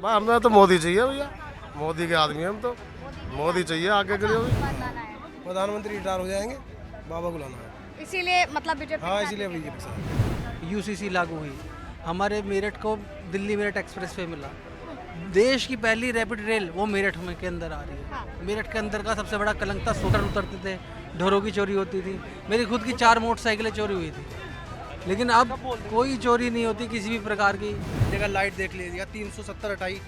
भाई हमें तो मोदी चाहिए भैया, मोदी के आदमी हम तो, मोदी चाहिए आगे के लिए भी। प्रधानमंत्री रिटायर हो जाएंगे, बाबा को लाना है। इसीलिए मतलब बीजेपी। हाँ इसीलिए बीजेपी साथ। यूसीसी लागू हुई, हमारे मेरठ को दिल्ली मेरठ एक्सप्रेस वे मिला। देश की पहली रैपिड रेल वो मेरठ में के अंदर आ रही है। मेरठ के अंदर का सबसे बड़ा कलंक था, सोटर उतरते थे, ढोरों की चोरी होती थी। मेरी खुद की 4 मोटरसाइकिलें चोरी हुई थी, लेकिन अब कोई चोरी नहीं होती किसी भी प्रकार की। जगह लाइट देख लीजिएगा 370 हटाई।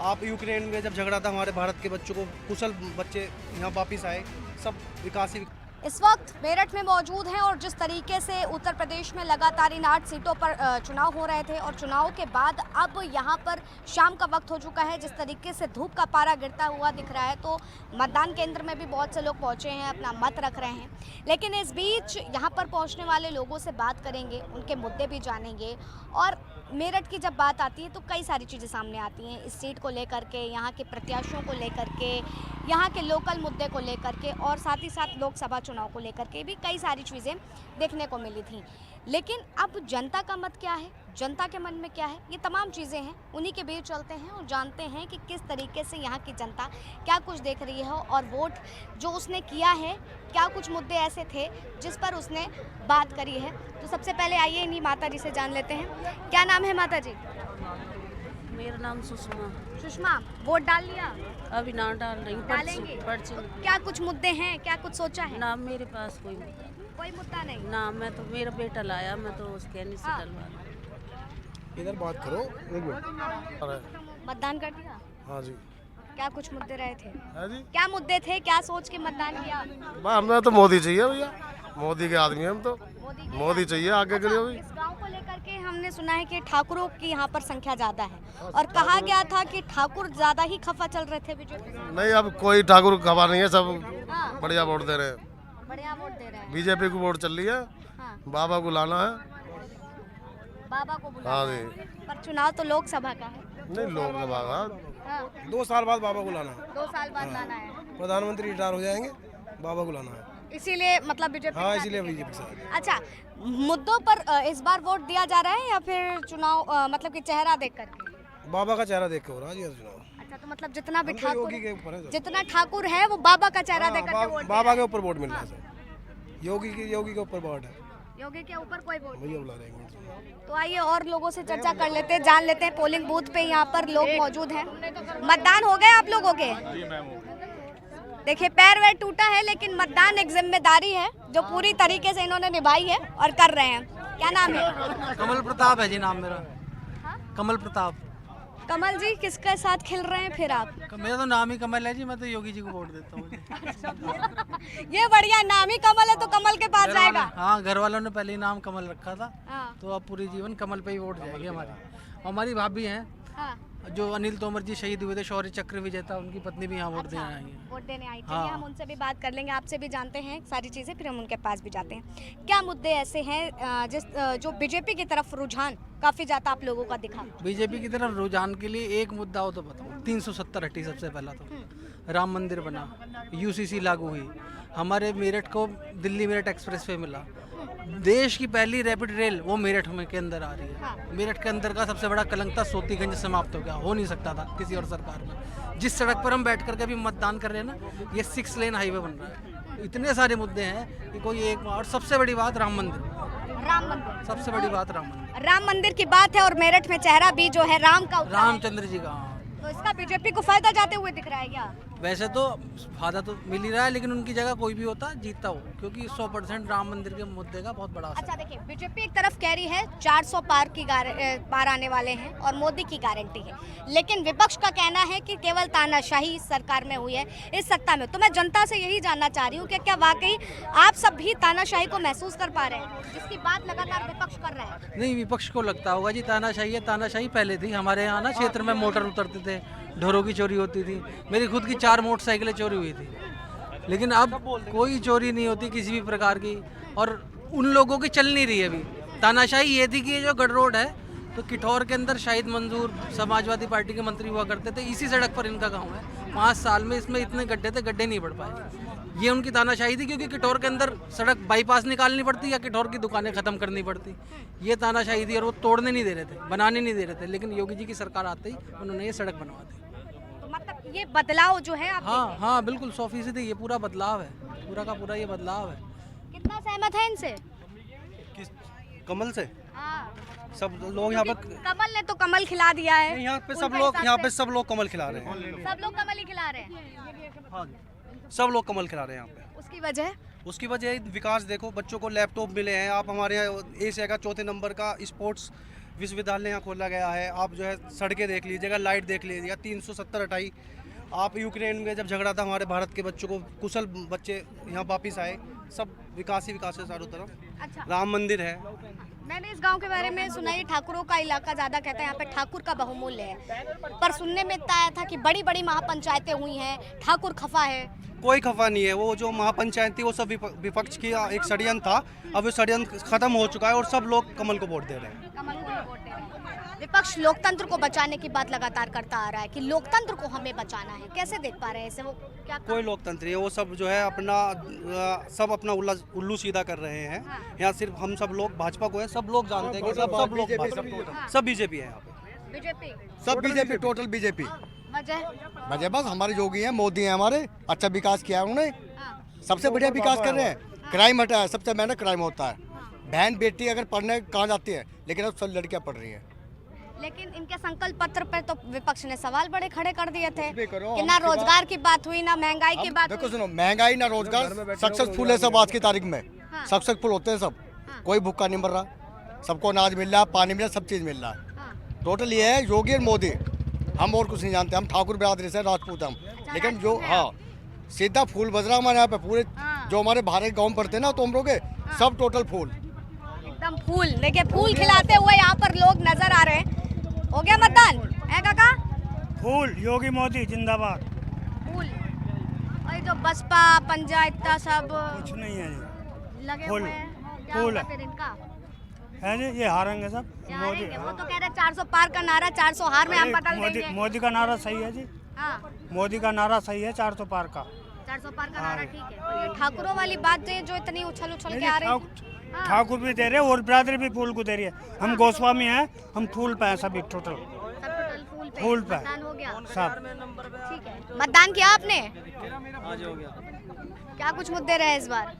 आप यूक्रेन में जब झगड़ा था, हमारे भारत के बच्चों को कुशल बच्चे यहाँ वापस आए, सब विकास ही। इस वक्त मेरठ में मौजूद हैं और जिस तरीके से उत्तर प्रदेश में लगातार इन 8 सीटों पर चुनाव हो रहे थे और चुनाव के बाद अब यहाँ पर शाम का वक्त हो चुका है, जिस तरीके से धूप का पारा गिरता हुआ दिख रहा है, तो मतदान केंद्र में भी बहुत से लोग पहुँचे हैं, अपना मत रख रहे हैं। लेकिन इस बीच यहाँ पर पहुँचने वाले लोगों से बात करेंगे, उनके मुद्दे भी जानेंगे। और मेरठ की जब बात आती है तो कई सारी चीज़ें सामने आती हैं, इस सीट को लेकर के, यहाँ के प्रत्याशियों को लेकर के, यहाँ के लोकल मुद्दे को लेकर के, और साथ ही साथ लोकसभा चुनाव को लेकर के भी कई सारी चीज़ें देखने को मिली थी। लेकिन अब जनता का मत क्या है, जनता के मन में क्या है, ये तमाम चीज़ें हैं, उन्हीं के बीच चलते हैं और जानते हैं कि किस तरीके से यहाँ की जनता क्या कुछ देख रही है और वोट जो उसने किया है, क्या कुछ मुद्दे ऐसे थे जिस पर उसने बात करी है। तो सबसे पहले आइए इन्हीं माता जी से जान लेते हैं। क्या नाम है माता जी? मेरा नाम सुषमा। सुषमा, वोट डाल लिया? अभी ना डाल रही हूँ, डालेंगे? पर्ची क्या कुछ मुद्दे हैं, क्या कुछ सोचा है? ना मेरे पास कोई मुद्दा नहीं। कोई मुद्दा नहीं? ना, मैं तो मेरा बेटा लाया, मैं तो उसके नहीं से डलवा। इधर बात करो, एक मिनट। मतदान कर दिया? हाँ जी। क्या कुछ मुद्दे रहे थे? है जी। क्या मुद्दे थे, क्या सोच के मतदान किया? भाई हमें तो मोदी चाहिए भैया, मोदी के आदमी हम तो, मोदी चाहिए आगे के लिए भी। इस गांव को लेकर के हमने सुना है कि ठाकुरों की यहाँ पर संख्या ज्यादा है और कहा गया था कि ठाकुर ज्यादा ही खफा चल रहे थे बीजेपी से। नहीं, अब कोई ठाकुर खबर नहीं है, सब हाँ, बढ़िया वोट दे रहे हैं। बढ़िया वोट दे रहे हैं। बीजेपी को वोट चल रही है, हाँ, बाबा को लाना है। बाबा को बुलाना हाँ है। जी। पर चुनाव तो लोकसभा का है। नहीं, लोग बाबा हाँ, 2 साल बाद बाबा को लाना है। 2 साल बाद लाना है। प्रधानमंत्री रिटायर हो जाएंगे, बाबा को लाना है। इसीलिए मतलब बीजेपी। हाँ इसीलिए बीजेपी साथ। अच्छा, मुद्दों पर इस बार वोट दिया जा रहा है या फिर चुनाव मतलब कि चेहरा देख करके? बाबा का चेहरा देख के हो रहा है जी चुनाव। अच्छा, तो मतलब जितना भी हम तो ठाकुर, योगी के ऊपर है। जितना ठाकुर है वो बाबा का चेहरा देख करके वोट दे बाबा रहा के ऊपर वोट मिल रहा है सर। योगी के ऊपर वोट है। है। योगी के ऊपर कोई वोट। भैया बुला रहे हैं। तो आइए और लोगों से चर्चा कर लेते हैं, जान लेते हैं। पोलिंग बूथ पे यहाँ पर लोग मौजूद हैं। मतदान हो गया आप लोगों के? देखिए पैर वैर टूटा है, लेकिन मतदान एक जिम्मेदारी है जो पूरी तरीके से इन्होंने निभाई है और कर रहे हैं। क्या नाम है? कमल प्रताप है जी नाम मेरा। कमल प्रताप। कमल जी, किसके साथ खेल रहे हैं फिर आप? मेरा तो नाम ही कमल है जी, मैं तो योगी जी को वोट देता हूँ। ये बढ़िया, नाम ही कमल है तो कमल के पास जाएगा। हाँ, घर वालों ने पहले ही नाम कमल रखा था, हाँ, तो अब पूरी जीवन कमल पे ही वोट जाएगी हमारी। हमारी भाभी हैं हाँ, जो अनिल तोमर जी शहीद हुए थे, शौर्य चक्र विजेता, उनकी पत्नी भी यहाँ वोट देने आई है। वोट देने आई थी। हाँ। हम उनसे भी बात कर लेंगे, आपसे भी जानते हैं सारी चीज़ें, फिर हम उनके पास भी जाते हैं। क्या मुद्दे ऐसे हैं जो बीजेपी की तरफ रुझान काफ़ी ज़्यादा आप लोगों का दिखा? बीजेपी की तरफ रुझान के लिए एक मुद्दा हो तो बताओ। 370 हटी सबसे पहला तो। राम मंदिर बना, यूसीसी लागू हुई, हमारे मेरठ को दिल्ली मेरठ एक्सप्रेस वे मिला। देश की पहली रैपिड रेल वो मेरठ में के अंदर आ रही है। मेरठ के अंदर का सबसे बड़ा कलंक था, सोतीगंज समाप्त हो गया, हो नहीं सकता था किसी और सरकार में। जिस सड़क पर हम बैठ कर के भी मतदान कर रहे हैं ना, ये 6 लेन हाईवे बन रहा है। इतने सारे मुद्दे हैं कि कोई एक, और सबसे बड़ी बात राम मंदिर। राम मंदिर सबसे बड़ी बात राम मंदिर। राम मंदिर की बात है और मेरठ में चेहरा भी जो है राम का उतरा है। रामचंद्र जी का। तो इसका बीजेपी को फायदा जाते हुए दिख रहा है क्या? वैसे तो फायदा तो मिल ही रहा है, लेकिन उनकी जगह कोई भी होता जीतता हो, क्योंकि 100% राम मंदिर के मुद्दे का बहुत बड़ा असर अच्छा देखिए, बीजेपी एक तरफ कह रही है 400 पार आने वाले हैं और मोदी की गारंटी है, लेकिन विपक्ष का कहना है कि केवल तानाशाही इस सरकार में हुई है, इस सत्ता में। तो मैं जनता से यही जानना चाह रही हूँ कि क्या वाकई आप सब भी तानाशाही को महसूस कर पा रहे हैं, जिसकी बात लगातार विपक्ष कर रहा है? नहीं, विपक्ष को लगता होगा जी तानाशाही है। तानाशाही पहले थी हमारे यहाँ ना, क्षेत्र में मोटर उतरते थे, ढोरों की चोरी होती थी। मेरी खुद की 4 मोटरसाइकिलें चोरी हुई थी, लेकिन अब कोई चोरी नहीं होती किसी भी प्रकार की, और उन लोगों की चल नहीं रही है अभी। तानाशाही ये थी कि ये जो गढ़ रोड है, तो किठौर के अंदर शाहिद मंजूर समाजवादी पार्टी के मंत्री हुआ करते थे, इसी सड़क पर इनका गांव है। 5 साल में इसमें इतने गड्ढे थे, गड्ढे नहीं बढ़ पाए। ये उनकी तानाशाही थी, क्योंकि किठौर के अंदर सड़क बाईपास निकालनी पड़ती या किठौर की दुकानें खत्म करनी पड़ती। ये तानाशाही थी और वो तोड़ने नहीं दे रहे थे, बनाने नहीं दे रहे थे। लेकिन योगी जी की सरकार आते ही उन्होंने ये सड़क बनवा दी। तो मतलब ये बदलाव जो है आप हाँ हाँ बिल्कुल 100% ये पूरा बदलाव है, पूरा का पूरा ये बदलाव है। कितना सहमत है इनसे? किस कमल से हाँ। सब लोग यहाँ क्योंकि पर कमल ने तो कमल खिला दिया है। यहाँ पे उनके सब लोग हिसाब यहाँ से। पे सब लोग कमल खिला रहे हैं। सब लोग कमल ही खिला रहे हैं। हाँ सब लोग कमल खिला रहे हैं यहाँ पे। उसकी वजह उसकी वजह विकास देखो, बच्चों को लैपटॉप मिले हैं। आप हमारे यहाँ एशिया का 4थे नंबर का स्पोर्ट्स विश्वविद्यालय यहाँ खोला गया है। आप जो है सड़कें देख लीजिएगा, लाइट देख लीजिएगा, 370 हटाई। आप यूक्रेन में जब झगड़ा था, हमारे भारत के बच्चों को कुशल बच्चे यहाँ वापस आए। सब विकास ही विकास है चारों तरफ। अच्छा, राम मंदिर है। मैंने इस गांव के बारे में सुना, ये ठाकुरों का इलाका ज़्यादा कहते हैं, यहाँ पे ठाकुर का बहुमूल्य है। पर सुनने में इतना आया था कि बड़ी बड़ी महापंचायतें हुई हैं, ठाकुर खफा है। कोई खफा नहीं है। वो जो महापंचायत थी वो सब विपक्ष की एक षड्यंत्र था। अब वो षड्यंत्र खत्म हो चुका है और सब लोग कमल को वोट दे रहे हैं। कमल को ही वोट दे रहे हैं। विपक्ष लोकतंत्र को बचाने की बात लगातार करता आ रहा है कि लोकतंत्र को हमें बचाना है। कैसे देख पा रहे हैं इसे? वो क्या कोई लोकतंत्र है, वो सब जो है अपना सब अपना उल्लू सीधा कर रहे हैं। यहाँ सिर्फ हम सब लोग भाजपा को है, सब लोग जानते हैं कि सब लोग सब बीजेपी है यहाँ पे। बीजेपी सब बीजेपी, टोटल बीजेपी। वजह बस हमारे योगी हैं, मोदी हैं हमारे। अच्छा विकास किया है उन्होंने, हाँ। सबसे बढ़िया विकास कर रहे हैं। क्राइम हटा है, सबसे महंगा क्राइम होता है। बहन बेटी अगर पढ़ने कहाँ जाती है, लेकिन अब सब लड़कियाँ पढ़ रही हैं। लेकिन इनके संकल्प पत्र पर तो विपक्ष ने सवाल बड़े खड़े कर दिए थे करो, कि ना रोजगार की बात हुई, ना महंगाई की बात देखो हुई। सुनो, महंगाई ना रोजगार, सक्सेसफुल है सब आज की तारीख में। हाँ। सक्सेसफुल होते हैं सब, कोई भूखा नहीं मर रहा, सबको अनाज मिल रहा है, पानी मिल रहा है, सब चीज़ मिल रहा है। हाँ। टोटल ये है योगी और मोदी। हम और कुछ नहीं जानते, हम ठाकुर बिरादरी से राजपूत हम। लेकिन जो हाँ सीधा फूल बज रहा हमारे यहाँ पे पूरे, जो हमारे भारत गाँव पड़ते हैं ना तो हम लोग सब टोटल फूल, एकदम फूल। देखिए फूल खिलाते हुए यहाँ पर लोग नजर आ रहे हैं। हो गया मतदान है काका? फूल योगी मोदी जिंदाबाद। फूल। और ये जो बसपा पंचायत सब कुछ नहीं है जी, लगे फूल। हुए हैं, क्या फूल होगा है। फिर इनका? है जी, ये हारेंगे सब। क्या मोदी हारेंगे? वो तो कह रहे 400 पार का नारा, 400 हार में हम बदल मोदी देंगे। मोदी का नारा सही है जी, हाँ, मोदी का नारा सही है। 400 पार का 400 पार का नारा ठीक है। और ये ठाकुरों वाली बात जो इतनी उछल उछल के आ रही है। हाँ। ठाकुर भी दे रहे हैं और बिरादरी भी फूल को दे रही है। हम गोस्वामी हैं, हम फूल पे हैं सभी टोटल। सब टोटल फूल पे। मतदान हो गया सब ठीक है। मतदान किया आपने? आज हो गया। क्या कुछ मुद्दे रहे इस बार?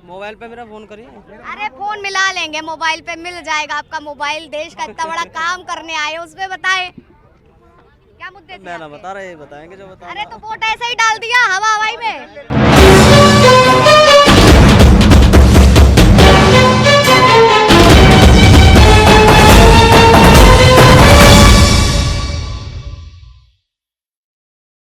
मोबाइल पे मेरा फोन करिए। अरे फोन मिला लेंगे, मोबाइल पे मिल जाएगा आपका मोबाइल। देश का इतना बड़ा काम करने आए, उसमें बताए क्या मुद्दे थे आपके? बता रहे बताएंगे जो बता। अरे तो वोट ऐसे ही डाल दिया हवा हवाई में।